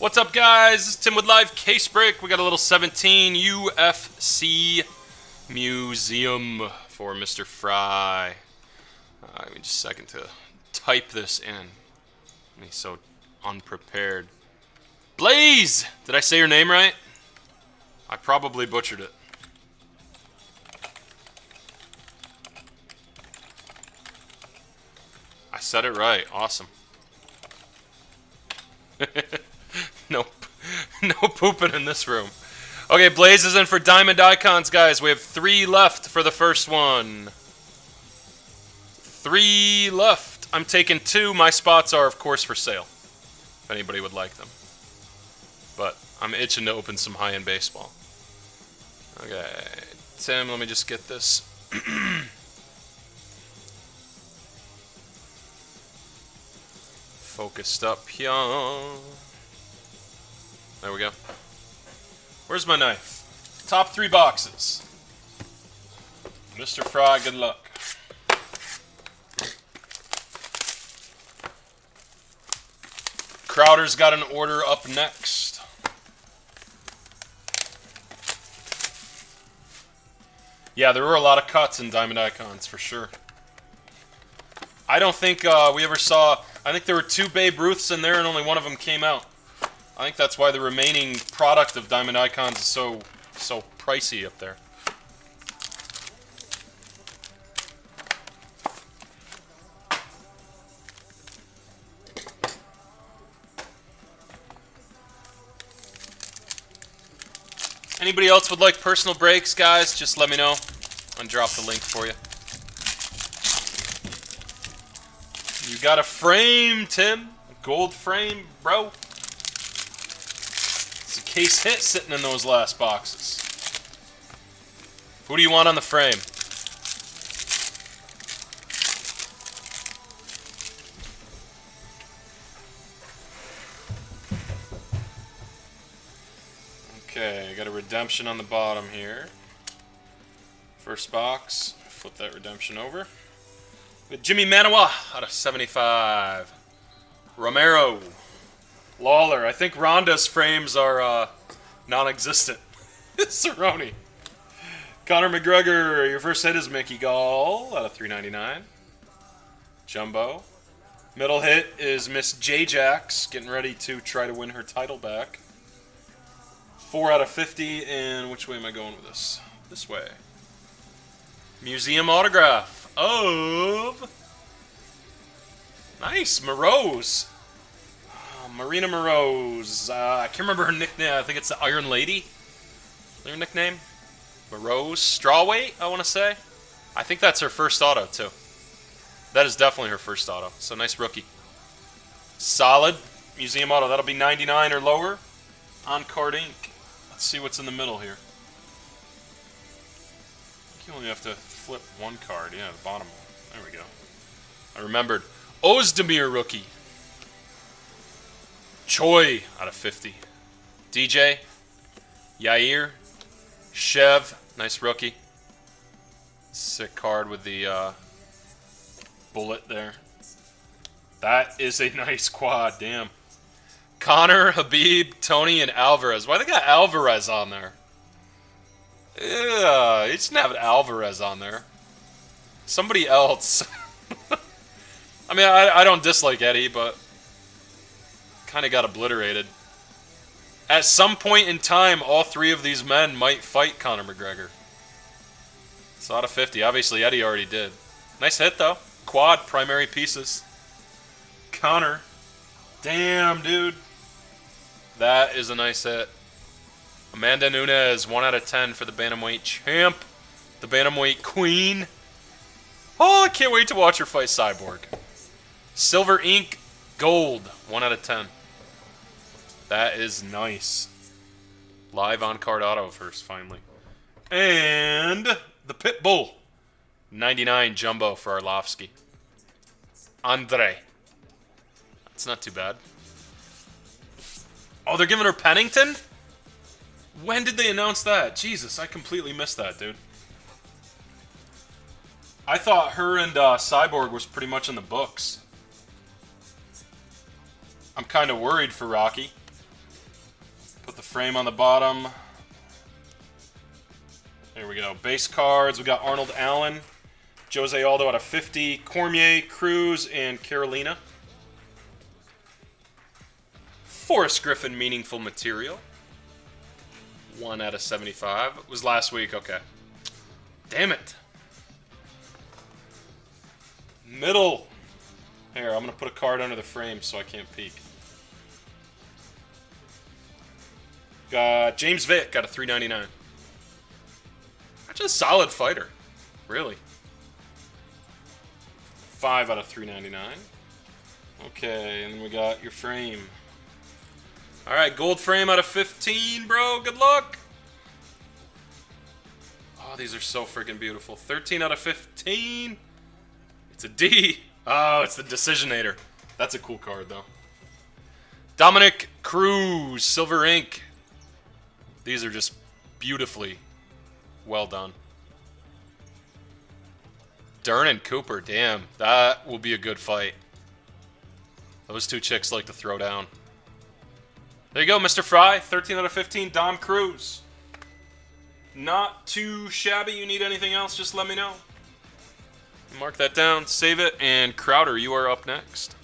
What's up, guys? It's Tim with Live Case Break. We got a little 17 UFC Museum for Mr. Fry. Give me just a second to type this in. He's so unprepared. Blaze! Did I say your name right? I probably butchered it. I said it right. Awesome. No pooping in this room. Okay, Blaze is in for Diamond Icons, guys. We have 3 left for the first one. 3 left. I'm taking 2. My spots are, of course, for sale, if anybody would like them. But I'm itching to open some high-end baseball. Okay, Tim, let me just get this. Focused up here. There we go. Where's my knife? Top 3 boxes. Mr. Fry, good luck. Crowder's got an order up next. Yeah, there were a lot of cuts in Diamond Icons, for sure. I don't think we ever saw... I think there were 2 Babe Ruths in there and only one of them came out. I think that's why the remaining product of Diamond Icons is so pricey up there. Anybody else would like personal breaks, guys? Just let me know. I'll drop the link for you. You got a frame, Tim. A gold frame, bro. It's a case hit sitting in those last boxes. Who do you want on the frame? Okay, I got a redemption on the bottom here. First box. Flip that redemption over. With Jimmy Manawa out of 75. Romero. Lawler. I think Ronda's frames are non-existent. Cerrone. Conor McGregor. Your first hit is Mickey Gall out of 399. Jumbo. Middle hit is Miss J-Jax, getting ready to try to win her title back. 4 out of 50, and which way am I going with this? This way. Museum autograph of... Nice, Morose. Marina Morose. I can't remember her nickname. I think it's the Iron Lady. Her nickname? Morose. Strawweight, I want to say. I think that's her first auto, too. That is definitely her first auto. So, nice rookie. Solid. Museum auto. That'll be 99 or lower. On card ink. Let's see what's in the middle here. You only have to flip one card. Yeah, the bottom one. There we go. I remembered. Ozdemir rookie. Choi out of 50. DJ. Yair. Chev. Nice rookie. Sick card with the bullet there. That is a nice quad. Damn. Connor, Habib, Tony, and Alvarez. Why they got Alvarez on there? Yeah, you shouldn't have Alvarez on there. Somebody else. I mean, I don't dislike Eddie, but kind of got obliterated. At some point in time, all 3 of these men might fight Conor McGregor. So out of 50. Obviously, Eddie already did. Nice hit, though. Quad, primary pieces. Connor. Damn, dude. That is a nice hit. Amanda Nunes, 1 out of 10 for the Bantamweight champ. The Bantamweight queen. Oh, I can't wait to watch her fight Cyborg. Silver ink, gold, 1 out of 10. That is nice. Live on card auto of hers, finally. And the Pitbull. 99 jumbo for Arlovsky. Andre. That's not too bad. Oh, they're giving her Pennington? When did they announce that? Jesus, I completely missed that, dude. I thought her and Cyborg was pretty much in the books. I'm kind of worried for Rocky. frame on the bottom. There we go. Base cards. We got Arnold Allen, Jose Aldo out of 50, Cormier, Cruz, and Carolina. Forrest Griffin, meaningful material. 1 out of 75. It was last week. Okay. Damn it. Middle. Here, I'm going to put a card under the frame so I can't peek. Got James Vick, got a 399. Actually a solid fighter. Really. 5 out of 399. Okay, and then we got your frame. Alright, gold frame out of 15, bro. Good luck. Oh, these are so freaking beautiful. 13 out of 15. It's a D. Oh, it's the Decisionator. That's a cool card, though. Dominic Cruz, Silver Ink. These are just beautifully well done. Dern and Cooper, damn. That will be a good fight. Those two chicks like to throw down. There you go, Mr. Fry. 13 out of 15, Dom Cruz. Not too shabby. You need anything else, just let me know. Mark that down, save it, and Crowder, you are up next.